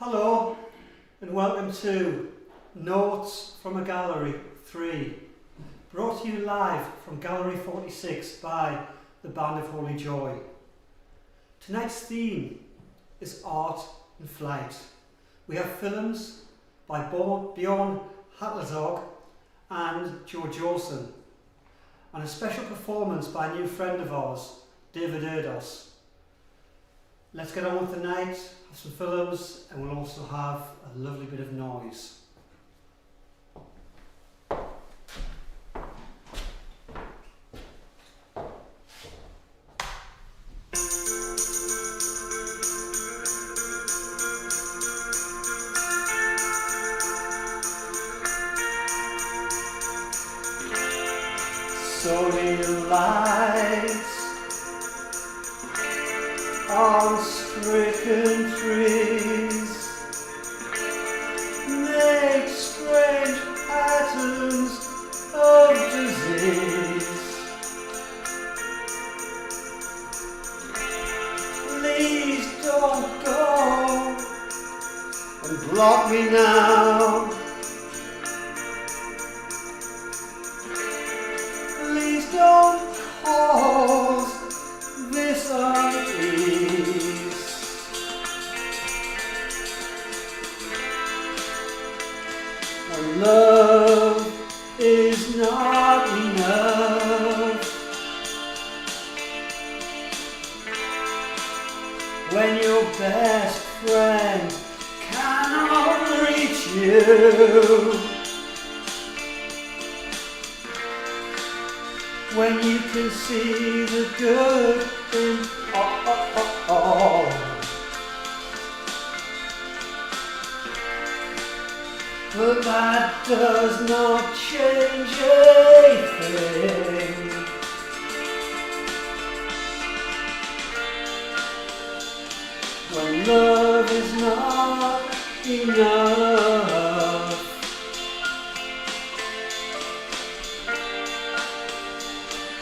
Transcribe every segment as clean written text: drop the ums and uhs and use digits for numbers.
Hello and welcome to Notes from a Gallery 3, brought to you live from Gallery 46 by the Band of Holy Joy. Tonight's theme is art and flight. We have films by BJORN, HATLESKOG and JOELSON, and a special performance by a new friend of ours, ERDOS. Let's get on with the night, have some films, and we'll also have a lovely bit of noise. So many lights on stricken trees make strange patterns of disease. Please don't go and block me now. Please don't cause this unease. When love is not enough, when your best friend cannot reach you, when you can see the good in all. But that does not change anything. When love is not enough,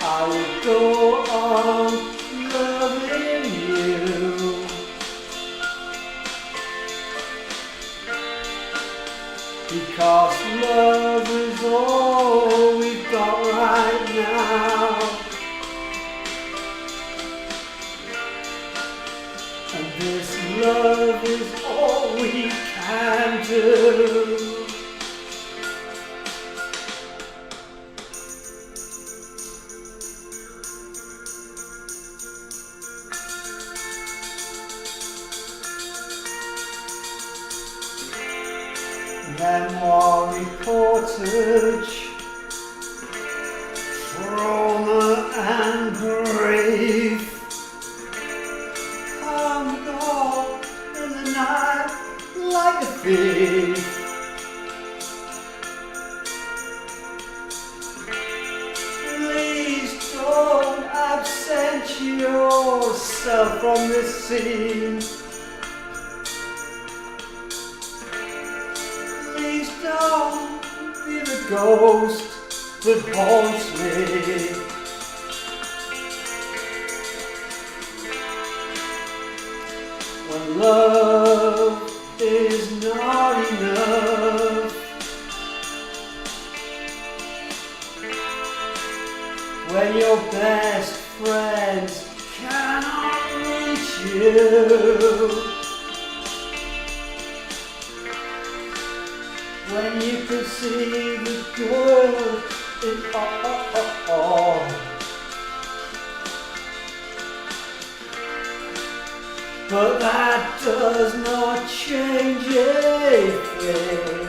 I will go on loving you, because love is all we've got right now, and this love is all we can do. Memoir reportage, trauma and grief, I'm gone in the night like a thief. Please don't absent yourself from this scene. Please don't be the ghost that haunts me. When love is not enough, when your best friends cannot reach you, when you could see the good in all. But that does not change anything.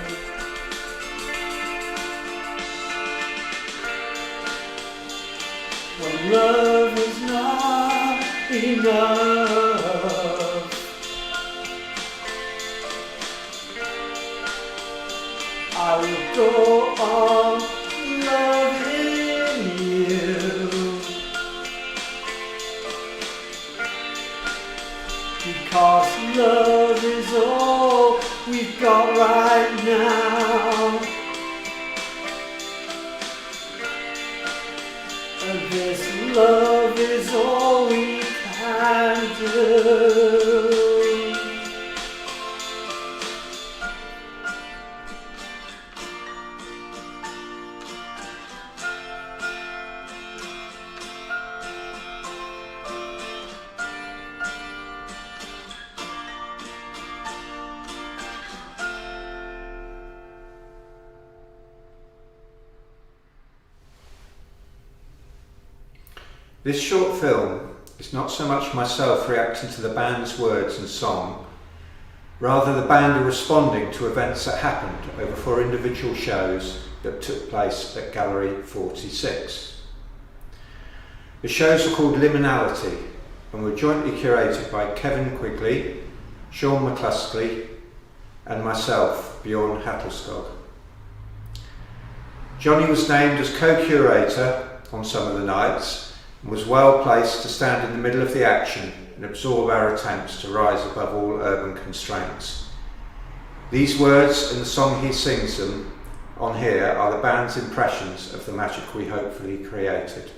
When love is not enough, I will go on loving you, because love is all we've got right now, and this love is all we can do. This short film is not so much myself reacting to the band's words and song, rather the band are responding to events that happened over 4 individual shows that took place at Gallery 46. The shows are called Liminality and were jointly curated by Kevin Quigley, Sean McCluskey and myself, BJORN HATLESKOG. Johnny was named as co-curator on some of the nights and was well placed to stand in the middle of the action and absorb our attempts to rise above all urban constraints. These words and the song he sings them on here are the band's impressions of the magic we hopefully created.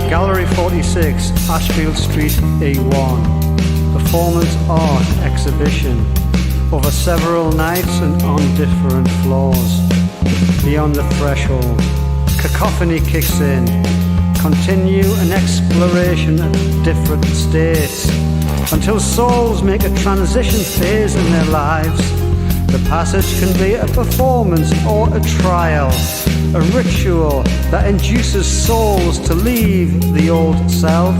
Gallery 46, Ashfield Street, E1. Performance art exhibition over several nights and on different floors. Beyond the threshold, cacophony kicks in. Continue an exploration of different states until souls make a transition phase in their lives. The passage can be a performance or a trial, a ritual that induces souls to leave the old self.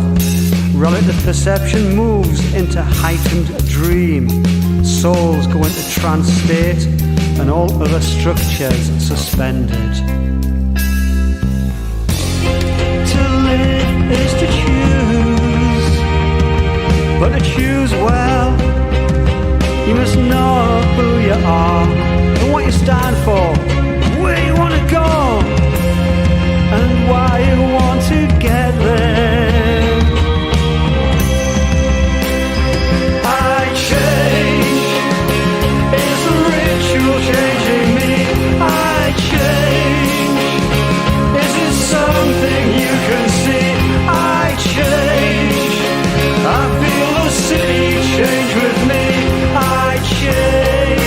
Relative perception moves into heightened dream. Souls go into trance state and all other structures suspended. To live is to choose, but to choose well, you must know who you are and what you stand for, where you want to go, and why you want to get there. I change, is a ritual changing me? I change, is it something you can see? I change, I feel the city change with me. I change.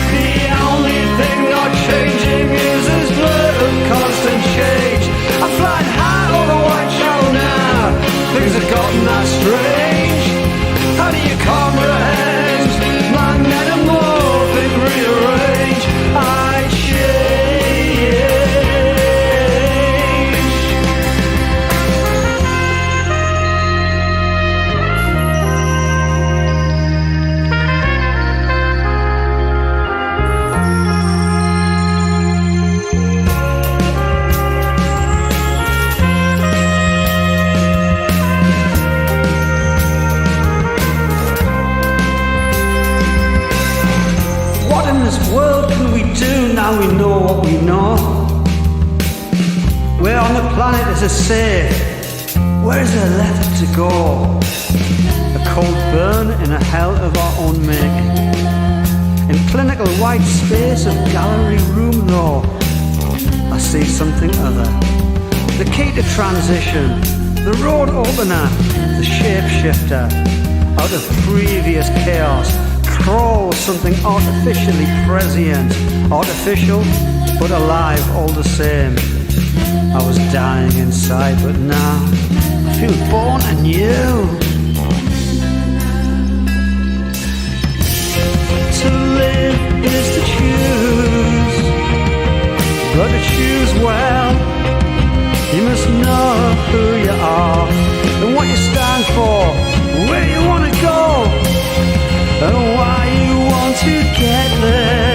The only thing not changing is this blur of constant change. I'm flying high over White Channel now. Things have gotten that strange. How do you comprehend my metamorphic rearrange? I change. What in this world can we do now we know what we know? Where on the planet is it safe? Where is there left to go? A cold burn in a hell of our own making. In clinical white space of gallery room though, I see something other. The key to transition, the road opener, the shapeshifter. Out of previous chaos crawls something artificially prescient. Artificial, but alive all the same. I was dying inside, but now I feel born anew. To live is to choose, but to choose well, you must know who you are and what you stand for, where you want to go, and why you want to get there.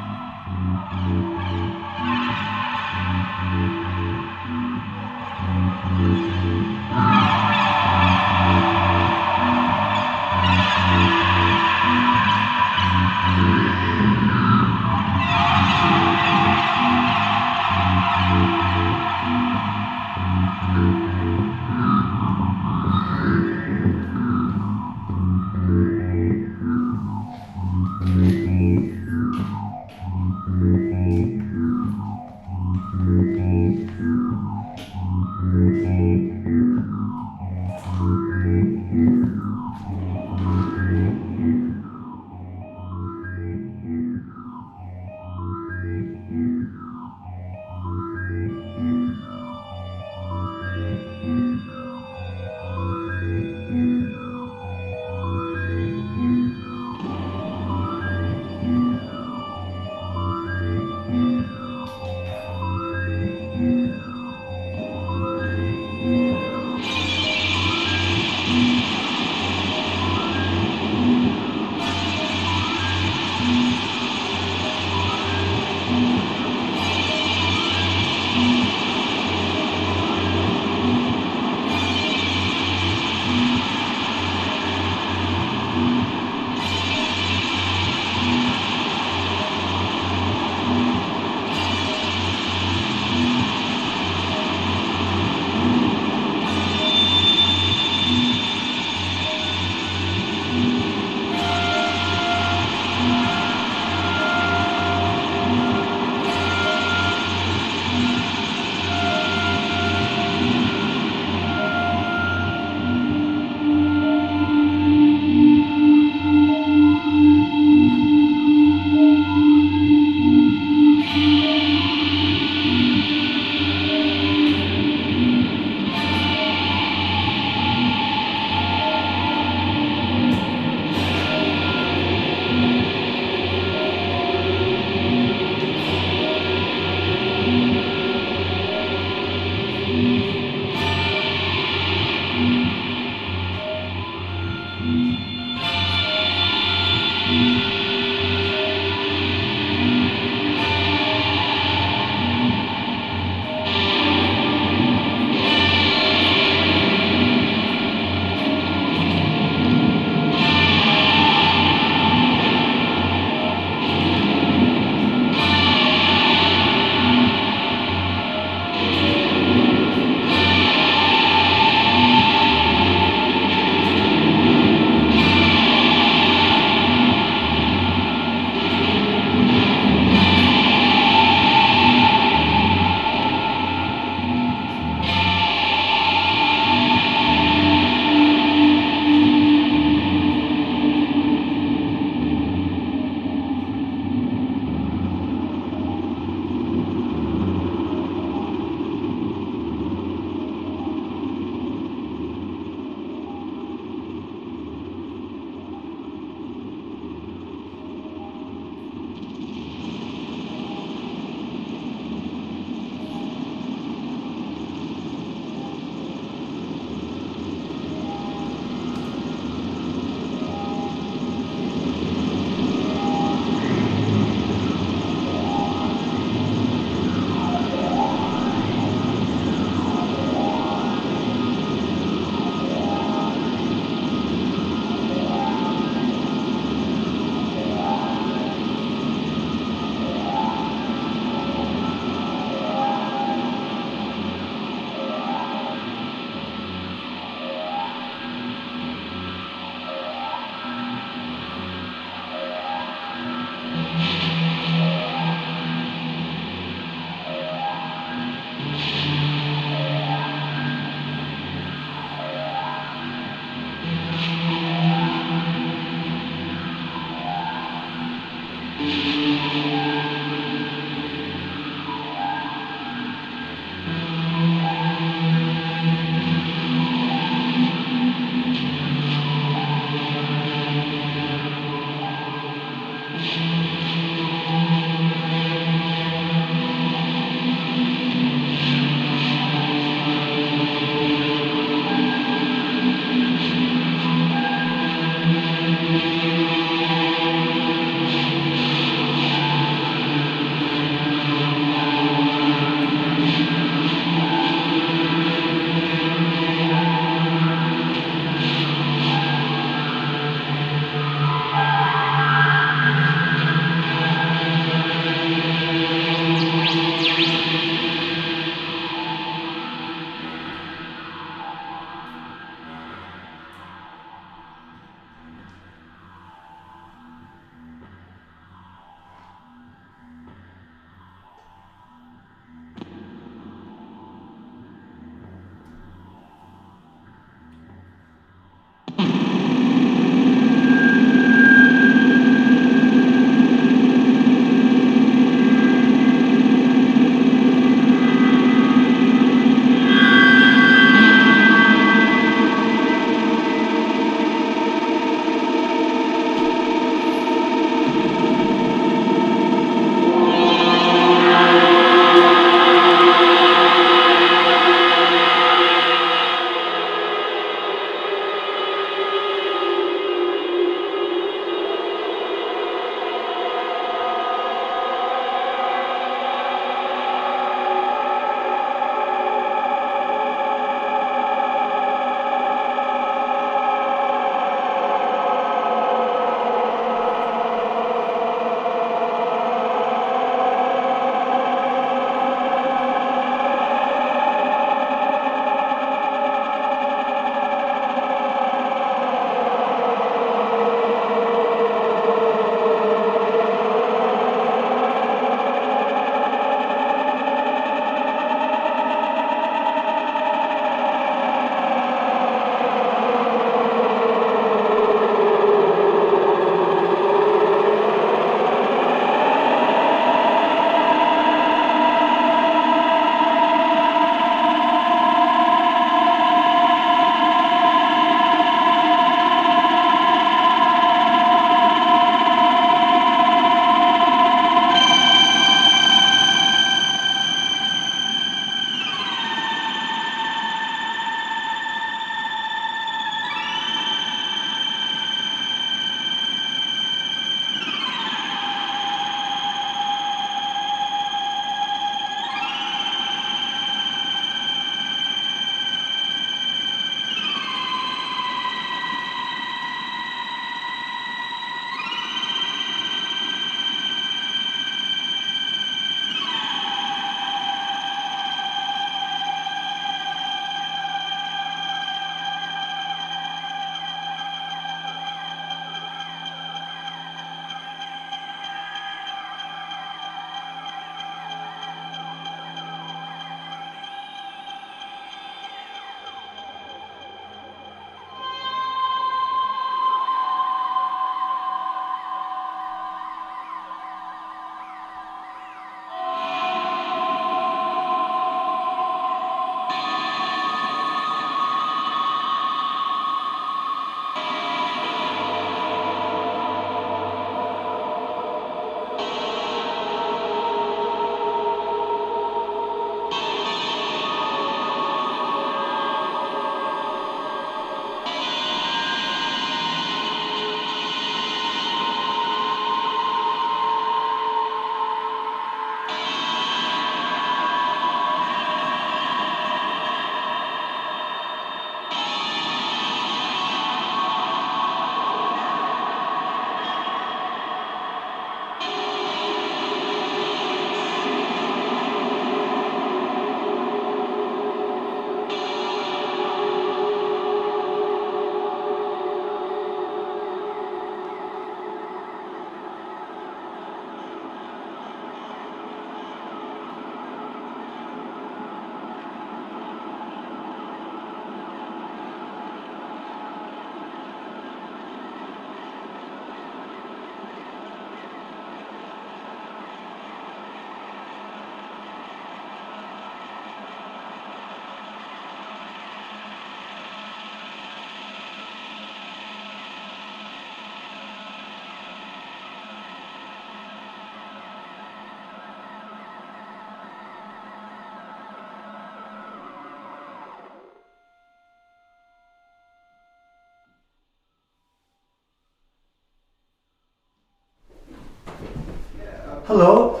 Hello,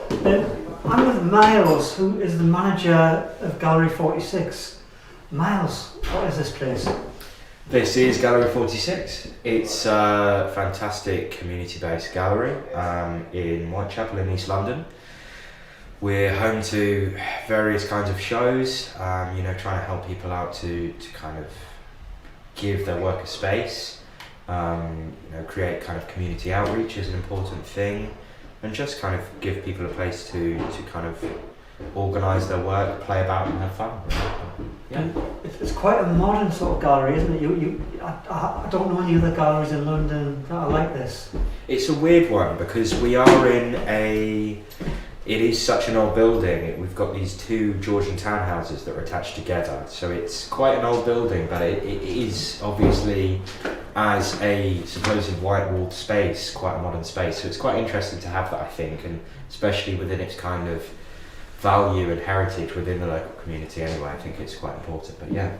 I'm with Miles, who is the manager of Gallery 46. Miles, what is this place? This is Gallery 46. It's a fantastic community-based gallery in Whitechapel in East London. We're home to various kinds of shows, trying to help people out to kind of give their work a space, create kind of community outreach is an important thing, and just kind of give people a place to kind of organise their work, play about and have fun. Yeah. It's quite a modern sort of gallery, isn't it? I don't know any other galleries in London that are like this. It's a weird one because we are in it is such an old building. We've got these two Georgian townhouses that are attached together. So it's quite an old building, but it is obviously, as a supposed white-walled space, quite a modern space. So it's quite interesting to have that, I think, and especially within its kind of value and heritage within the local community anyway. I think it's quite important, but yeah.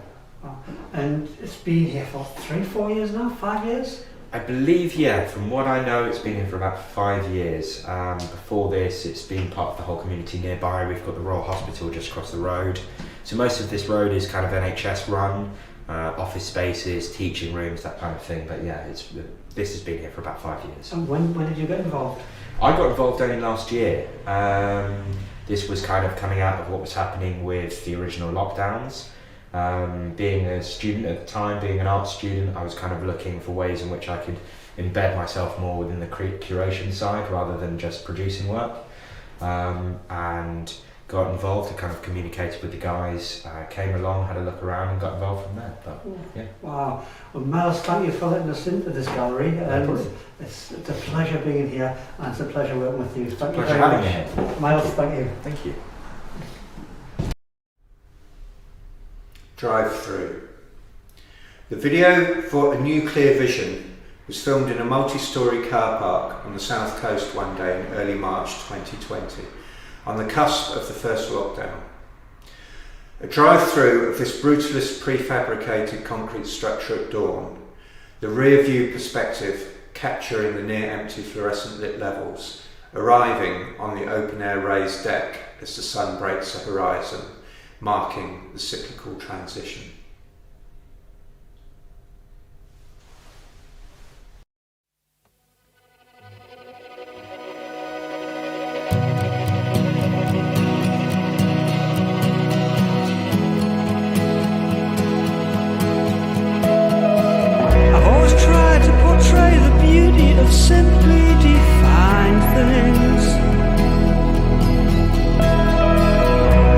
And it's been here for 3-4 years now, 5 years? I believe, yeah, from what I know, it's been here for about 5 years. Before this, it's been part of the whole community nearby. We've got the Royal Hospital just across the road. So most of this road is kind of NHS run, office spaces, teaching rooms, that kind of thing. But yeah, this has been here for about 5 years. And when did you get involved? I got involved only last year. This was kind of coming out of what was happening with the original lockdowns. Being a student at the time, being an art student, I was kind of looking for ways in which I could embed myself more within the curation side rather than just producing work, and got involved and kind of communicated with the guys, came along, had a look around and got involved from there. But, yeah. Wow. Well, Miles, thank you for letting us into this gallery. It's a pleasure being here and it's a pleasure working with you. Thank you very much. Pleasure having me here. Miles, thank you. Thank you. Drive-through. The video for A New Clear Vision was filmed in a multi-storey car park on the south coast one day in early March 2020, on the cusp of the first lockdown. A drive-through of this brutalist prefabricated concrete structure at dawn, the rear view perspective capturing the near empty fluorescent lit levels, arriving on the open air raised deck as the sun breaks the horizon, marking the cyclical transition. I've always tried to portray the beauty of simply defined things.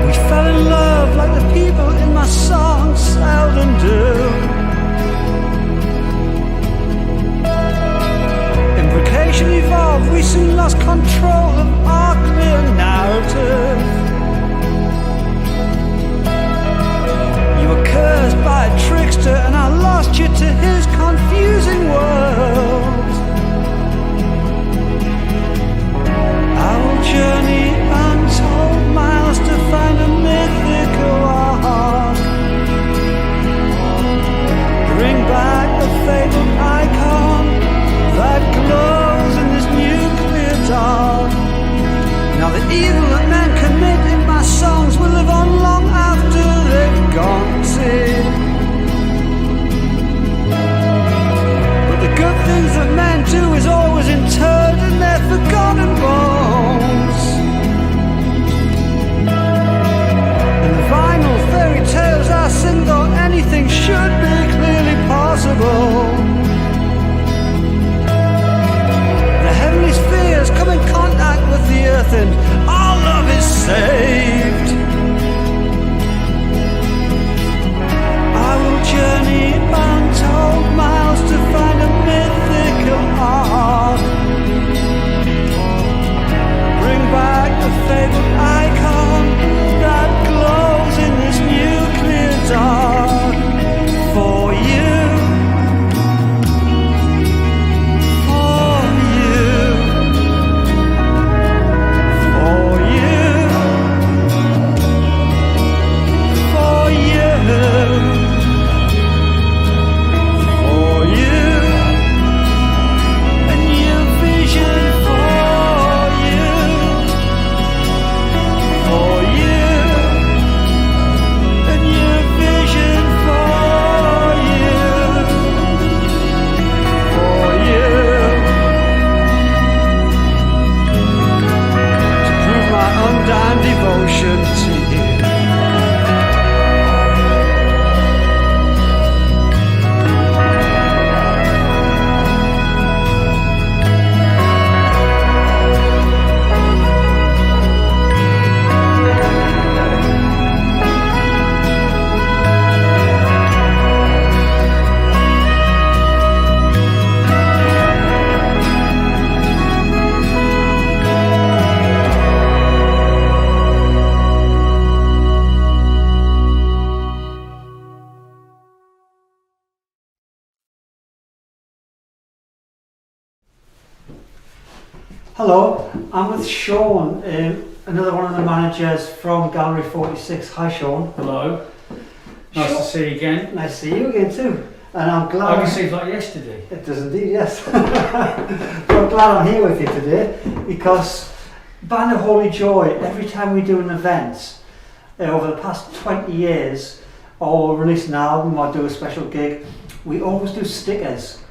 We fell in love like the people in my songs. Hello, I'm with Sean, another one of the managers from Gallery 46. Hi Sean. Hello. Nice to see you again. Nice to see you again too. And I'm glad... Oh, it seems like yesterday. It does indeed, yes. But I'm glad I'm here with you today because Band of Holy Joy, every time we do an event, over the past 20 years, or release an album or do a special gig, we always do stickers.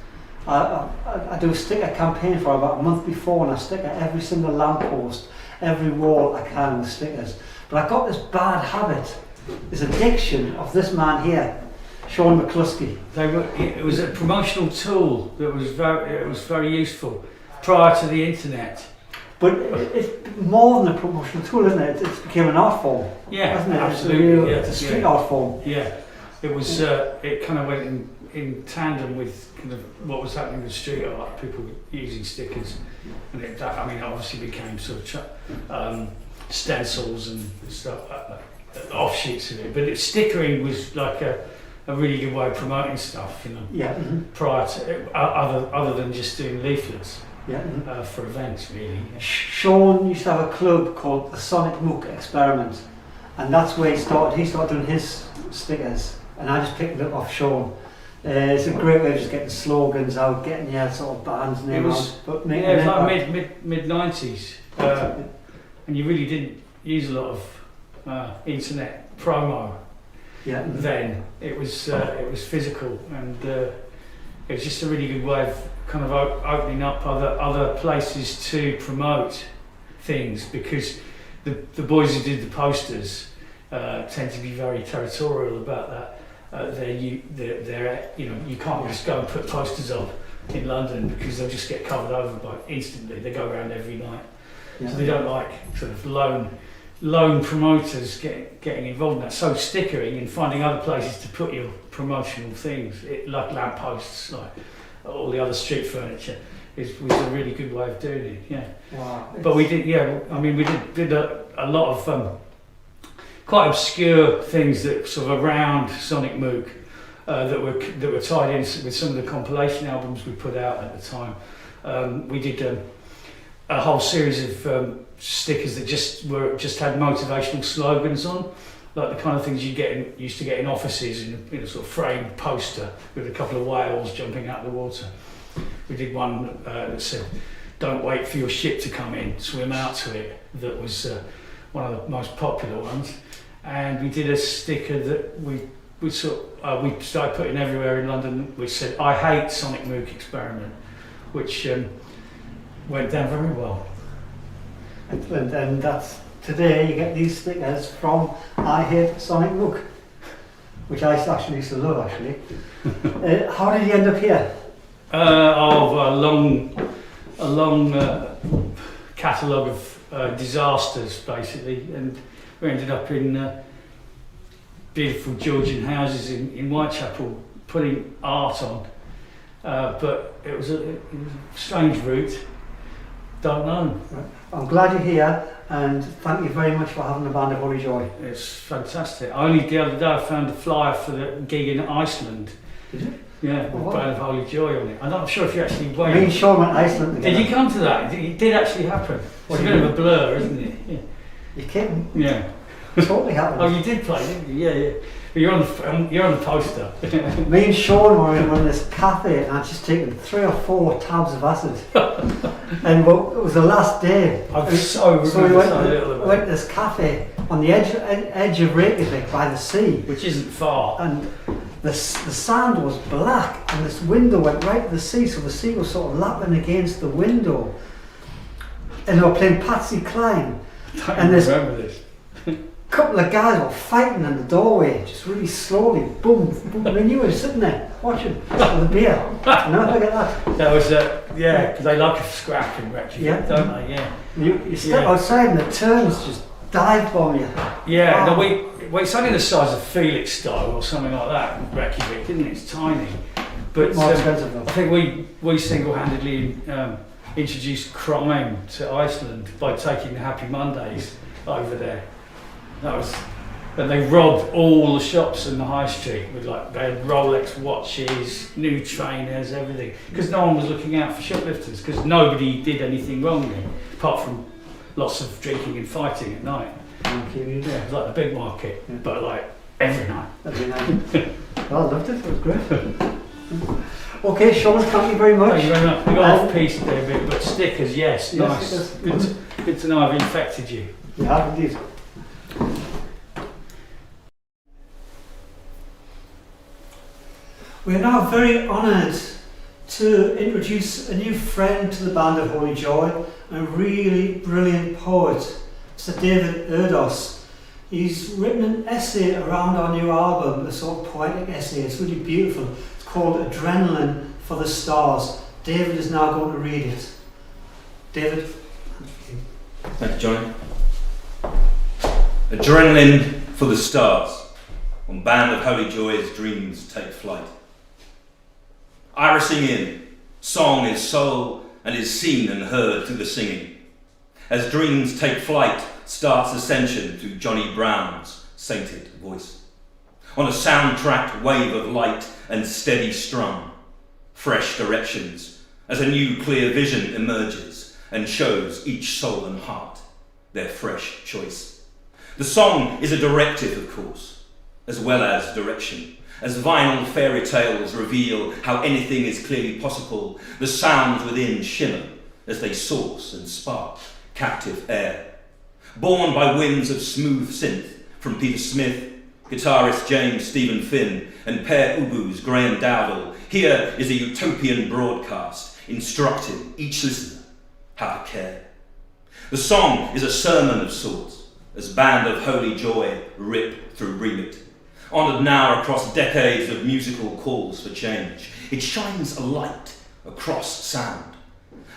I do a sticker campaign for about a month before, and I stick at every single lamppost, every wall I can with stickers. But I got this bad habit, this addiction of this man here, Sean McCluskey. It was a promotional tool that was very useful prior to the internet. But it's more than a promotional tool, isn't it? It's became an art form. Yeah, hasn't it? absolutely. It's a street art form. Yeah, it was. It kind of went in tandem with kind of what was happening with street art, people using stickers, and that obviously became sort of stencils and stuff, offshoots of it. But stickering was like a really good way of promoting stuff, you know. Yeah. Mm-hmm. Prior to other than just doing leaflets. Yeah. Mm-hmm. For events, really. Sean used to have a club called the Sonic Mook Experiment, and that's where he started. He started doing his stickers, and I just picked it up off Sean. It's a great way of just getting slogans out, getting your sort of band's name out. But it was like mid 90s, and you really didn't use a lot of internet promo. Yeah. Mm-hmm. Then it was physical, and it was just a really good way of kind of opening up other places to promote things, because the boys who did the posters tend to be very territorial about that. You can't just go and put posters up in London because they'll just get covered over by instantly. They go around every night, so they don't like sort of lone promoters getting involved in that. So stickering and finding other places to put your promotional things, like lampposts, like all the other street furniture, was a really good way of doing it. Yeah. Wow. But we did. Yeah. I mean, we did a lot of quite obscure things that sort of around Sonic Mook that were tied in with some of the compilation albums we put out at the time. We did a whole series of stickers that just had motivational slogans on, like the kind of things used to get in offices in a sort of framed poster with a couple of whales jumping out of the water. We did one that said, "Don't wait for your ship to come in, swim out to it." That was one of the most popular ones. And we did a sticker that we started putting everywhere in London, which said, "I hate Sonic Mook Experiment," which went down very well. Excellent. And that's today you get these stickers from I Hate Sonic Mook, which I actually used to love actually. How did you end up here? A long catalogue of disasters basically, and we ended up in beautiful Georgian houses in Whitechapel putting art on, but it was a strange route. Don't know. I'm glad you're here, and thank you very much for having the Band of Holy Joy. It's fantastic. Only the other day I found a flyer for the gig in Iceland. Did you? Yeah, with Band of Holy Joy on it. I'm not sure if you actually went. Me and Sean went to Iceland together. Did you come to that? It did actually happen. It's a bit of a blur, isn't it? Yeah. You're kidding? Yeah. Totally happened. Oh, you did play, didn't you? Yeah, yeah. But you're on the poster. Me and Sean were in this cafe, and I'd just taken 3 or 4 tabs of acid. And it was the last day. I'm we went to this cafe on the edge of Reykjavik by the sea, which isn't far. And the sand was black, and this window went right to the sea, so the sea was sort of lapping against the window. And they were playing Patsy Cline. I remember this. Couple of guys were fighting in the doorway, just really slowly, boom, boom. And you were sitting there watching with a beer. No, look at that. That was because they like a scrap in Reykjavik, don't they? Yeah. You step outside and the turns just dive bomb you. Yeah. No, it's only the size of Felixstowe or something like that in Reykjavik, isn't it? It's tiny. But more expensive though. I think we single-handedly introduced crime to Iceland by taking the Happy Mondays over there. That was And they robbed all the shops in the high street with like, they had Rolex watches, new trainers, everything. Because no one was looking out for shoplifters, because nobody did anything wrong there, apart from lots of drinking and fighting at night. Yeah, it was like the big market, but like every night. Every night. Well, I loved it, it was great. Okay, Sean, thank you very much. Thank you very much. We got off piece there a bit, but stickers, yes, nice. Yes, Good to know I've infected you. You have indeed. We are now very honoured to introduce a new friend to the Band of Holy Joy, a really brilliant poet, Mr. David ERDOS. He's written an essay around our new album, a sort of poetic essay. It's really beautiful. It's called Adrenaline for the Stars. David is now going to read it. David? Thank you, Johnny. Adrenaline for the stars. On Band of Holy Joy's dreams take flight. Irising in, song is soul and is seen and heard through the singing. As dreams take flight, starts ascension through Johnny Brown's sainted voice. On a soundtracked wave of light and steady strum, fresh directions as a new clear vision emerges and shows each soul and heart their fresh choice. The song is a directive, of course, as well as direction. As vinyl fairy tales reveal how anything is clearly possible, the sounds within shimmer as they source and spark captive air. Born by winds of smooth synth from Peter Smith, guitarist James Stephen Finn, and Per Ubu's Graham Dowdall, here is a utopian broadcast instructing each listener how to care. The song is a sermon of sorts, as Band of Holy Joy rip through remit. Honoured now across decades of musical calls for change, it shines a light across sound,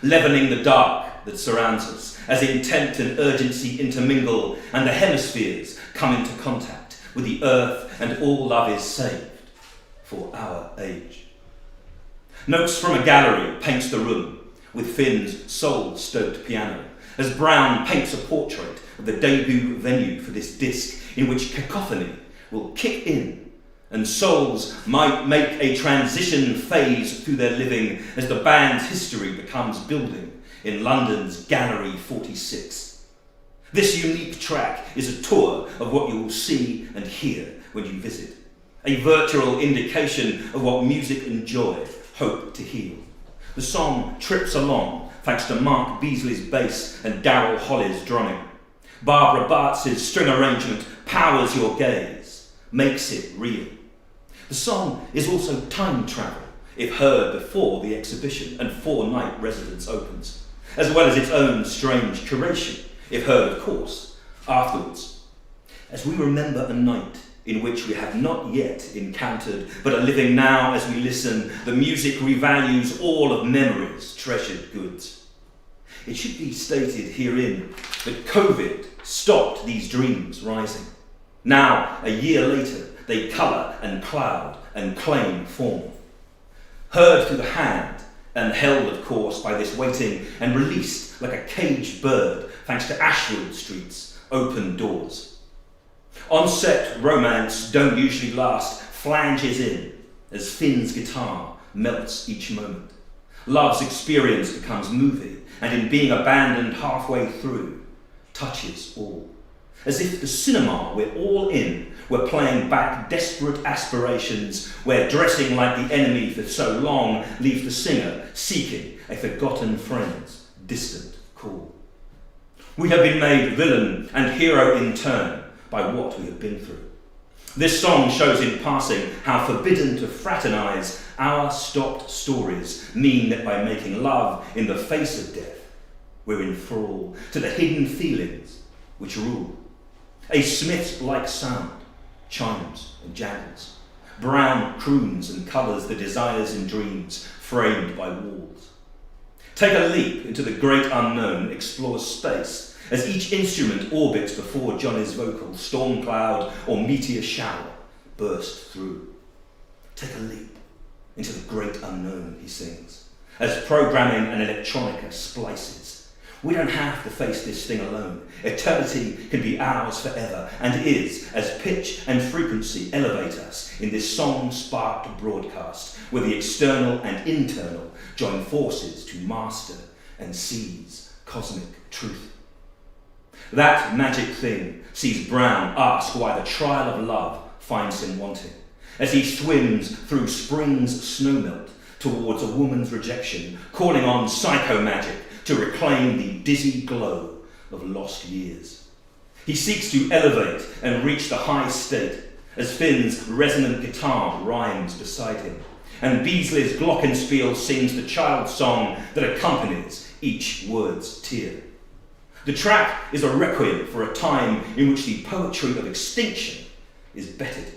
leavening the dark that surrounds us as intent and urgency intermingle and the hemispheres come into contact with the earth and all love is saved for our age. Notes from a gallery paints the room with Finn's soul-stoked piano as Brown paints a portrait of the debut venue for this disc in which cacophony will kick in and souls might make a transition phase through their living as the band's history becomes building in London's Gallery 46. This unique track is a tour of what you will see and hear when you visit, a virtual indication of what music and joy hope to heal. The song trips along thanks to Mark Beasley's bass and Daryl Holly's drumming. Barbara Bartz's string arrangement powers your gaze, makes it real. The song is also time travel, if heard before the exhibition and 4-night residence opens, as well as its own strange curation, if heard, of course, afterwards. As we remember a night in which we have not yet encountered, but are living now as we listen, the music revalues all of memory's treasured goods. It should be stated herein that COVID stopped these dreams rising. Now, a year later, they colour and cloud and claim form. Heard through the hand and held, of course, by this waiting and released like a caged bird thanks to Ashwood Street's open doors. On-set romance don't usually last, flanges in as Finn's guitar melts each moment. Love's experience becomes movie and in being abandoned halfway through, touches all. As if the cinema we're all in were playing back desperate aspirations where dressing like the enemy for so long leaves the singer seeking a forgotten friend's distant call. We have been made villain and hero in turn by what we have been through. This song shows in passing how forbidden to fraternise our stopped stories mean that by making love in the face of death, we're in thrall to the hidden feelings which rule. A Smith-like sound chimes and jangles. Brown croons and colours the desires and dreams framed by walls. Take a leap into the great unknown, explores space, as each instrument orbits before Johnny's vocal, storm cloud or meteor shower burst through. Take a leap into the great unknown, he sings, as programming and electronica splices. We don't have to face this thing alone. Eternity can be ours forever, and is, as pitch and frequency elevate us in this song-sparked broadcast, where the external and internal join forces to master and seize cosmic truth. That magic thing sees Brown ask why the trial of love finds him wanting, as he swims through spring's snowmelt towards a woman's rejection, calling on psychomagic to reclaim the dizzy glow of lost years. He seeks to elevate and reach the high state as Finn's resonant guitar rhymes beside him, and Beasley's glockenspiel sings the child's song that accompanies each word's tear. The track is a requiem for a time in which the poetry of extinction is bettered.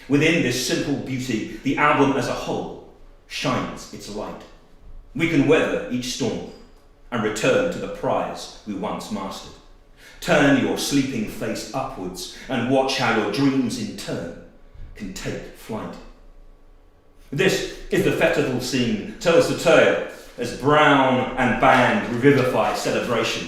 Within this simple beauty, the album as a whole shines its light. We can weather each storm and return to the prize we once mastered. Turn your sleeping face upwards and watch how your dreams in turn can take flight. This is the festival scene, tells the tale as Brown and band revivify celebration.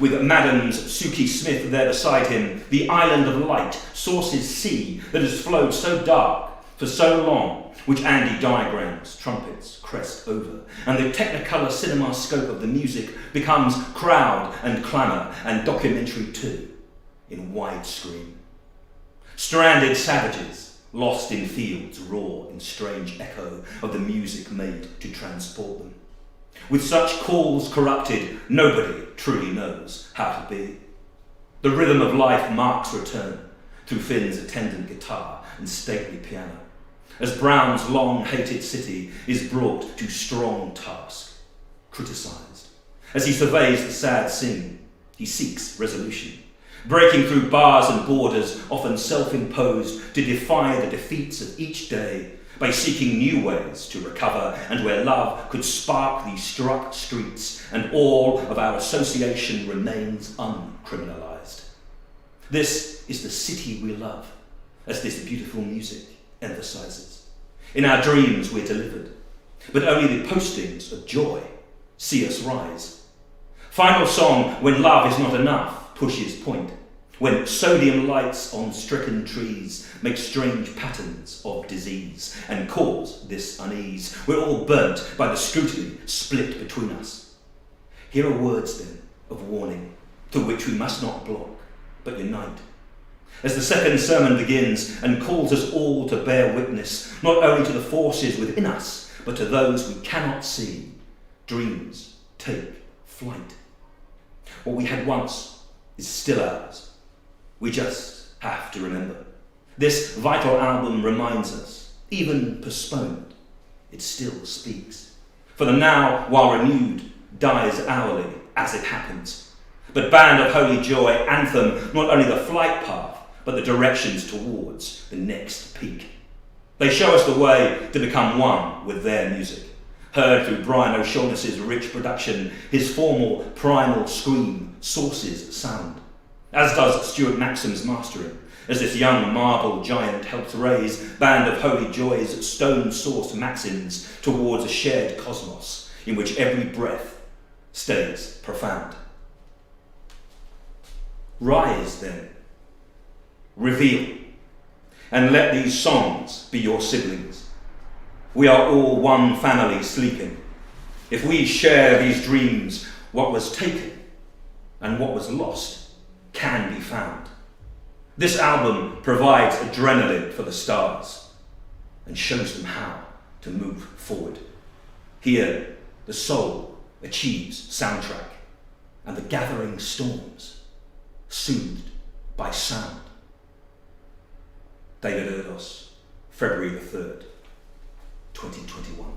With Madam's Suki Smith there beside him, the island of light sources sea that has flowed so dark for so long, which Andy diagrams, trumpets crest over, and the technicolor cinema scope of the music becomes crowd and clamour and documentary too, in widescreen. Stranded savages, lost in fields, roar in strange echo of the music made to transport them. With such calls corrupted, nobody truly knows how to be. The rhythm of life marks return through Finn's attendant guitar and stately piano, as Brown's long-hated city is brought to strong task, criticised. As he surveys the sad scene, he seeks resolution, breaking through bars and borders, often self-imposed, to defy the defeats of each day by seeking new ways to recover, and where love could spark the struck streets and all of our association remains uncriminalised. This is the city we love, as this beautiful music emphasises. In our dreams we're delivered, but only the postings of joy see us rise. Final song, when love is not enough, pushes point. When sodium lights on stricken trees make strange patterns of disease and cause this unease, we're all burnt by the scrutiny split between us. Here are words then of warning, to which we must not block, but unite. As the second sermon begins and calls us all to bear witness, not only to the forces within us, but to those we cannot see, dreams take flight. What we had once is still ours. We just have to remember. This vital album reminds us, even postponed, it still speaks. For the now, while renewed, dies hourly as it happens. But Band of Holy Joy anthem not only the flight path, but the directions towards the next peak. They show us the way to become one with their music. Heard through Brian O'Shaughnessy's rich production, his formal primal scream sources sound, as does Stuart Maxim's mastering, as this young marble giant helps raise Band of Holy Joy's stone-sourced maxims towards a shared cosmos in which every breath stays profound. Rise then, reveal, and let these songs be your siblings. We are all one family sleeping. If we share these dreams, what was taken and what was lost can be found. This album provides adrenaline for the stars and shows them how to move forward. Here, the soul achieves soundtrack and the gathering storms soothed by sound. David ERDOS, February the 3rd, 2021.